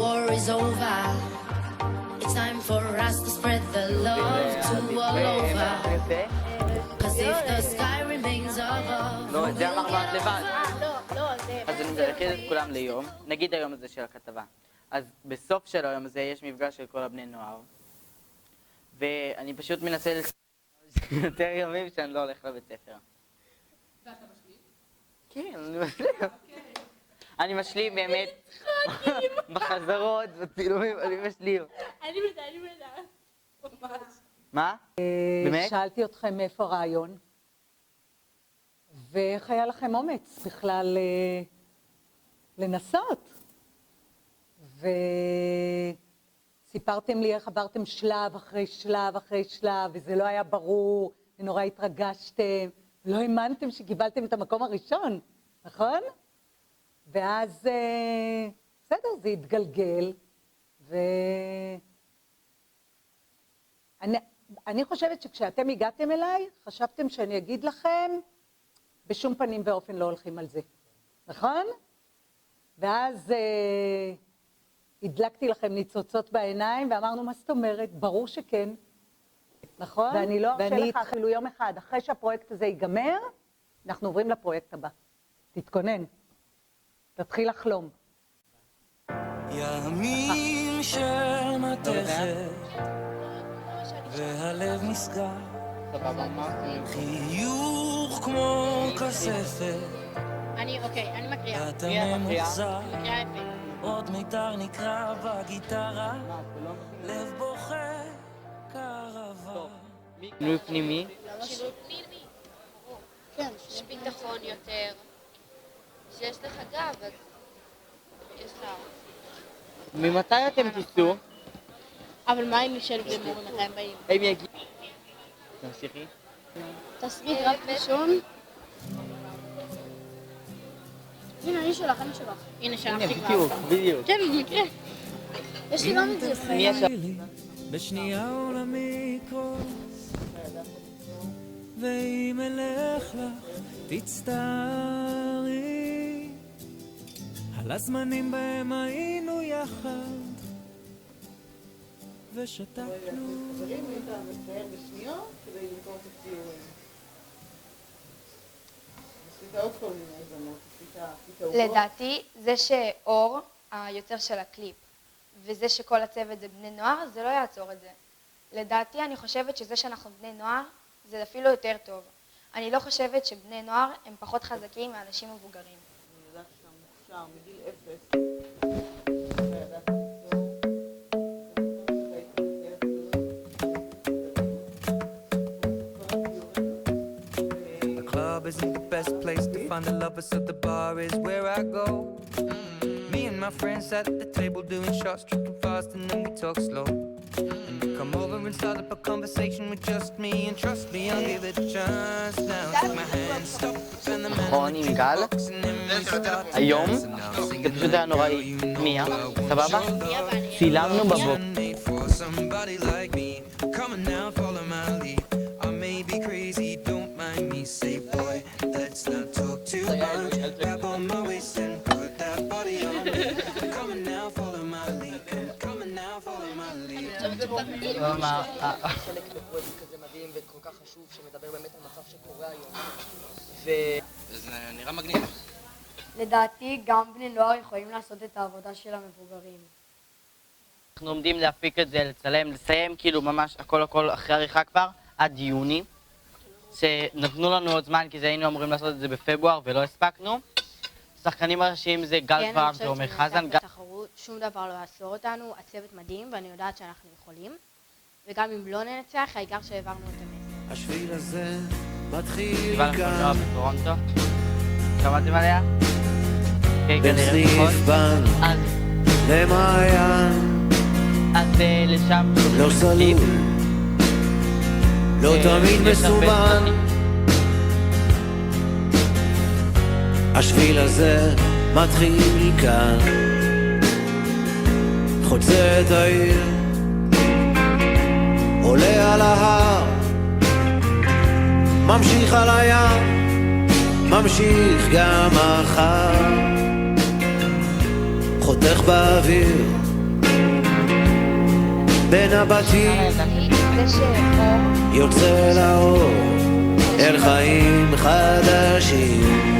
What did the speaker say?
war is over. It's time for us to spread the love to all over. Cause if the sky remains above, לא, זה המחמד לבד. לא, זה... אז אני מזרחי את כולם ליום, נגיד היום הזה של הכתבה. אז בסוף של היום הזה יש מפגש של כל הבני נוער. ואני פשוט מנסה יותר ימים שאני לא הולך לבית ספר. ואתה משלים? כן, אני משלים. אני משלים באמת בחזרות, בצילומים, אני משלים. אני מתה. ממש. מה? באמת? שאלתי אתכם מאיפה הרעיון, ואיך היה לכם אומץ בכלל לנסות. וסיפרתם לי איך עברתם שלב אחרי שלב אחרי שלב, וזה לא היה ברור, ונורא התרגשתם, לא האמנתם שקיבלתם את המקום הראשון, נכון? ואז, בסדר, זה התגלגל, אני חושבת שכשאתם הגעתם אליי, חשבתם שאני אגיד לכם, בשום פנים ואופן לא הולכים על זה, נכון? ואז הדלקתי לכם ניצוצות בעיניים, ואמרנו, מה זאת אומרת? ברור שכן, נכון? ואני לא ארשה לך אפילו יום אחד, אחרי שהפרויקט הזה ייגמר, אנחנו עוברים לפרויקט הבא. תתכונן, תתחיל לחלום. ימים של מתכת והלב נסגר, חיוך כמו כספת, אני מקריאה. אתה ממוחזר, מקריאה יפה. עוד מיתר נקרא בגיטרה, לב בוכה קרבה. שינוי פנימי. שינוי פנימי. כן. יש ביטחון יותר. שיש לך גב, אז יש לך... ממתי אתם תיסעו? אבל מה אם נשאל בלי מורים מתי הם באים? הם יגיעו. תמשיכי. תסריט רק ראשון. הנה, אני שלך. הנה, שלחתי כבר. בדיוק. כן, במקרה. יש לי גם את זה. מי ישב? בשנייה עולמי יקרוס, ואם אלך לך תצטערי על הזמנים בהם היינו יחד ושתקנו. חברים, אם אתה מצייר בשניות כדי למכור את הציורים. עשית עוד כל מיני הזמות, עשית עוגות. לדעתי, זה שאור, היוצר של הקליפ, וזה שכל הצוות זה בני נוער, זה לא יעצור את זה. לדעתי, אני חושבת שזה שאנחנו בני נוער, זה אפילו יותר טוב. אני לא חושבת שבני נוער הם פחות חזקים מאנשים מבוגרים. אני יודעת שאתה מוכשר מגיל 0. The club isn't the best place to find the lovers, so the bar is where I go. Me and my friends at the table doing shots, tripping fast, and then we talk slow. And you come over and start up a conversation with just me, and trust me, I'll give it a chance. Now take my hand, stop, and the man נכון, עם גל. היום זה פשוט היה נוראי. מיה, סבבה? צילמנו בבוקר. for somebody like me. Come on now, follow my lead. I may be crazy, don't mind me. Say, boy, let's not talk too much. Grab on my waist and put that body on me. Come on now, follow my lead. Come on now, follow my lead. חלק בפרויקט כזה מדהים וכל כך חשוב שמדבר באמת על מצב שקורה היום. זה נראה מגניב. לדעתי, גם בני נוער יכולים לעשות את העבודה של המבוגרים. אנחנו עומדים להפיק את זה, לצלם, לסיים כאילו ממש הכל אחרי עריכה כבר, עד יוני. שנתנו לנו עוד זמן כי היינו אמורים לעשות את זה בפברואר ולא הספקנו. שחקנים הראשיים זה גל פעם ועומר חזן. שום דבר לא יעצור אותנו, הצוות מדהים ואני יודעת שאנחנו יכולים. וגם אם לא ננצח, העיקר שהעברנו את המסר. השביל הזה מתחיל קיבלנו קולנוע כאן בטורונטו. שמעתם עליה? בין סניף בנק למעיין, אז לשם לא סלול, לא תמיד מסובן. השביל הזה מתחיל כאן, חוצה את העיר, עולה על ההר, ממשיך על הים, ממשיך גם מחר, חותך באוויר בין הבתים זה שאור, יוצא לאור אל חיים חדשים